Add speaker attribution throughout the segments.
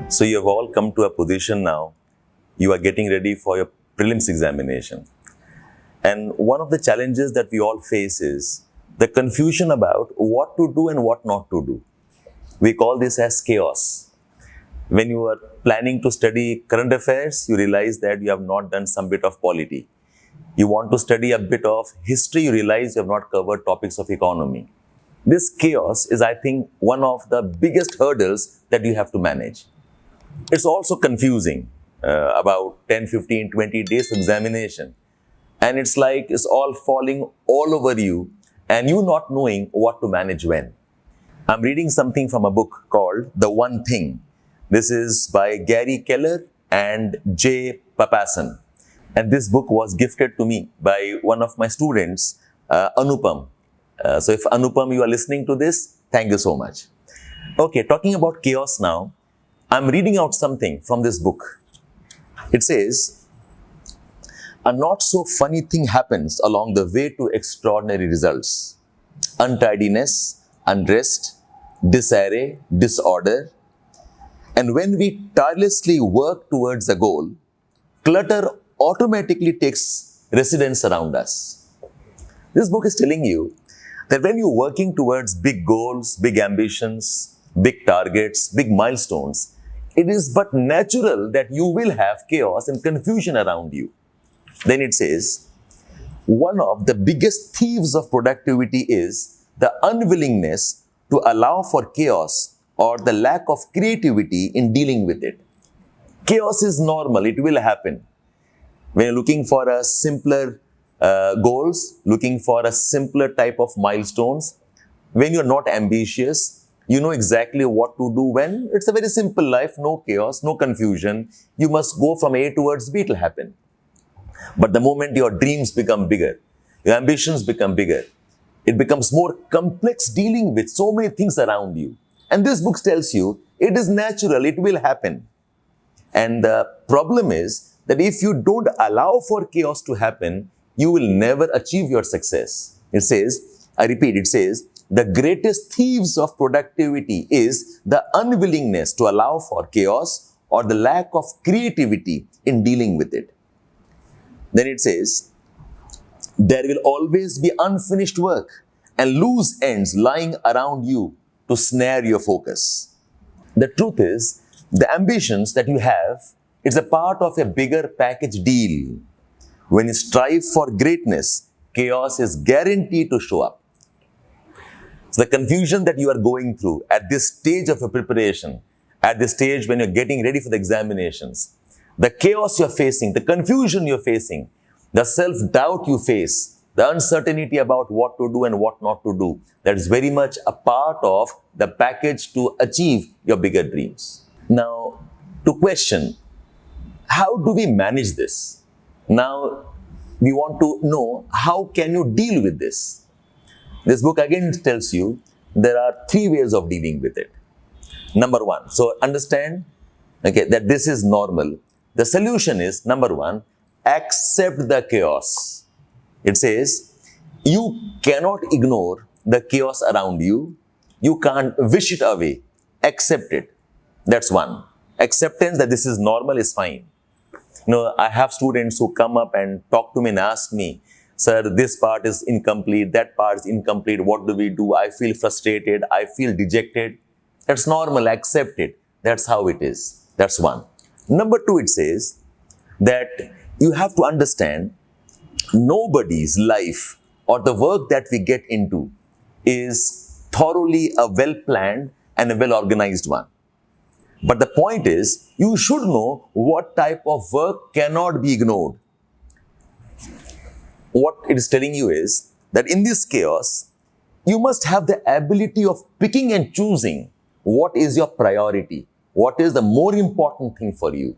Speaker 1: So you have all come to a position now, you are getting ready for your prelims examination. And one of the challenges that we all face is the confusion about what to do and what not to do. We call this as chaos. When you are planning to study current affairs, you realize that you have not done some bit of polity. You want to study a bit of history, you realize you have not covered topics of economy. This chaos is, I think, one of the biggest hurdles that you have to manage. It's also confusing about 10, 15, 20 days of examination. And it's like it's all falling all over you and you not knowing what to manage when. I'm reading something from a book called The One Thing. This is by Gary Keller and J. Papasan. And this book was gifted to me by one of my students, Anupam. So if Anupam, you are listening to this, thank you so much. Okay, talking about chaos now, I'm reading out something from this book. It says, a not so funny thing happens along the way to extraordinary results. Untidiness, unrest, disarray, disorder. And when we tirelessly work towards a goal, clutter automatically takes residence around us. This book is telling you that when you're working towards big goals, big ambitions, big targets, big milestones, it is but natural that you will have chaos and confusion around you. Then it says, one of the biggest thieves of productivity is the unwillingness to allow for chaos or the lack of creativity in dealing with it. Chaos is normal, it will happen. When you're looking for a simpler goals, looking for a simpler type of milestones, when you're not ambitious, you know exactly what to do when. It's a very simple life, no chaos, no confusion. You must go from A towards B, it will happen. But the moment your dreams become bigger, your ambitions become bigger, it becomes more complex dealing with so many things around you. And this book tells you, it is natural, it will happen. And the problem is that if you don't allow for chaos to happen, you will never achieve your success. It says, I repeat, it says, the greatest thieves of productivity is the unwillingness to allow for chaos or the lack of creativity in dealing with it. Then it says, there will always be unfinished work and loose ends lying around you to snare your focus. The truth is, the ambitions that you have, it's a part of a bigger package deal. When you strive for greatness, chaos is guaranteed to show up. So the confusion that you are going through at this stage of your preparation, at this stage when you're getting ready for the examinations, the chaos you're facing, the confusion you're facing, the self-doubt you face, the uncertainty about what to do and what not to do, that is very much a part of the package to achieve your bigger dreams. Now, to question, how do we manage this? Now, we want to know, how can you deal with this? This book again tells you there are 3 ways of dealing with it. Number 1, so understand that this is normal. The solution is, number 1, accept the chaos. It says, you cannot ignore the chaos around you. You can't wish it away. Accept it. That's 1. Acceptance that this is normal is fine. You know, I have students who come up and talk to me and ask me, sir, this part is incomplete, that part is incomplete, what do we do? I feel frustrated, I feel dejected. That's normal, accept it. That's how it is. That's 1. Number 2, it says that you have to understand nobody's life or the work that we get into is thoroughly a well-planned and a well-organized one. But the point is, you should know what type of work cannot be ignored. What it is telling you is that in this chaos, you must have the ability of picking and choosing what is your priority, what is the more important thing for you.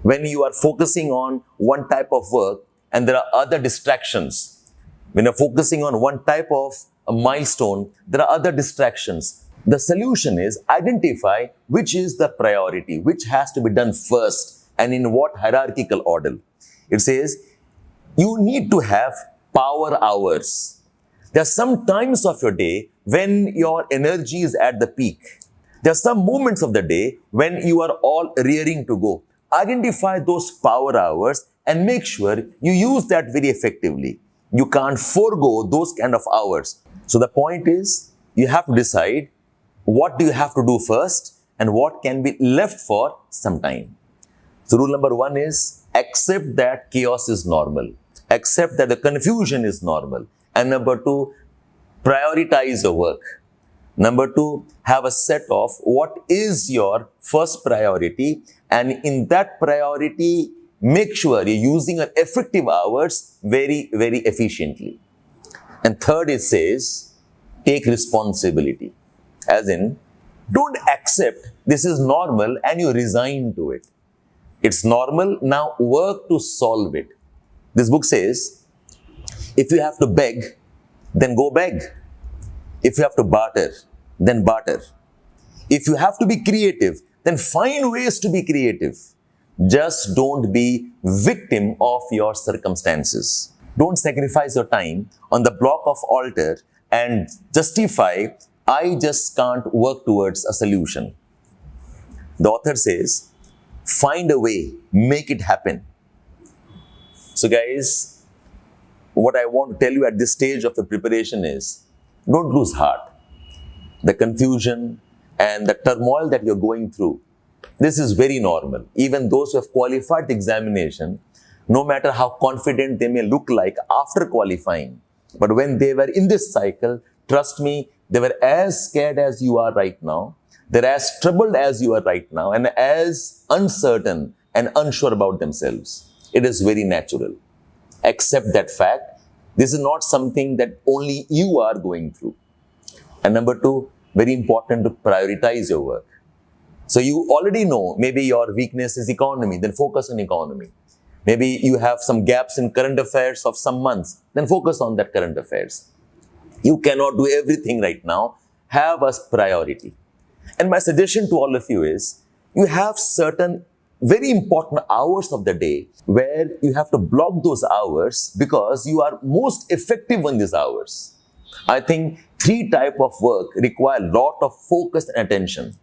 Speaker 1: When you are focusing on one type of work and there are other distractions, when you're focusing on one type of a milestone, there are other distractions. The solution is identify which is the priority, which has to be done first and in what hierarchical order. It says you need to have power hours. There are some times of your day when your energy is at the peak. There are some moments of the day when you are all rearing to go. Identify those power hours and make sure you use that very effectively. You can't forego those kind of hours. So the point is, you have to decide what do you have to do first and what can be left for some time. So rule number 1 is accept that chaos is normal. Accept that the confusion is normal. And number 2, prioritize your work. Number 2, have a set of what is your first priority, and in that priority, make sure you're using your effective hours very, very efficiently. And third, it says, take responsibility. As in, don't accept this is normal and you resign to it. It's normal, now work to solve it. This book says, if you have to beg, then go beg. If you have to barter, then barter. If you have to be creative, then find ways to be creative. Just don't be victim of your circumstances. Don't sacrifice your time on the block of altar and justify, I just can't work towards a solution. The author says, find a way, make it happen. So guys, what I want to tell you at this stage of the preparation is, don't lose heart. The confusion and the turmoil that you're going through, this is very normal. Even those who have qualified the examination, no matter how confident they may look like after qualifying, but when they were in this cycle, trust me, they were as scared as you are right now. They're as troubled as you are right now and as uncertain and unsure about themselves. It is very natural. Accept that fact. This is not something that only you are going through. And number 2, very important to prioritize your work. So you already know, maybe your weakness is economy, then focus on economy. Maybe you have some gaps in current affairs of some months, then focus on that current affairs. You cannot do everything right now. Have a priority. And my suggestion to all of you is, you have certain very important hours of the day where you have to block those hours because you are most effective in these hours. I think 3 types of work require a lot of focus and attention.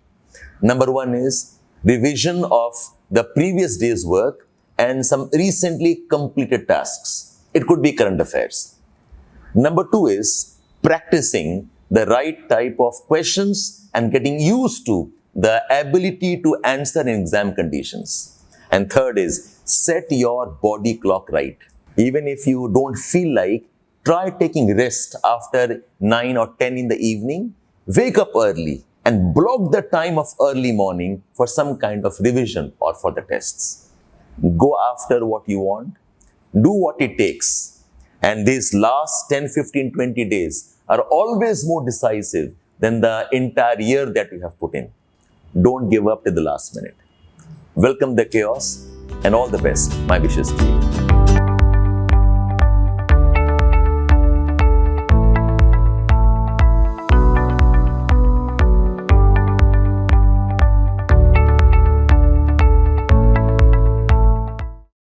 Speaker 1: Number 1 is revision of the previous day's work and some recently completed tasks. It could be current affairs. Number 2 is practicing the right type of questions and getting used to the ability to answer in exam conditions. And third is set your body clock right. Even if you don't feel like, try taking rest after 9 or 10 in the evening. Wake up early and block the time of early morning for some kind of revision or for the tests. Go after what you want. Do what it takes. And these last 10, 15, 20 days are always more decisive than the entire year that you have put in. Don't give up till the last minute. Welcome the chaos and all the best. My wishes to you.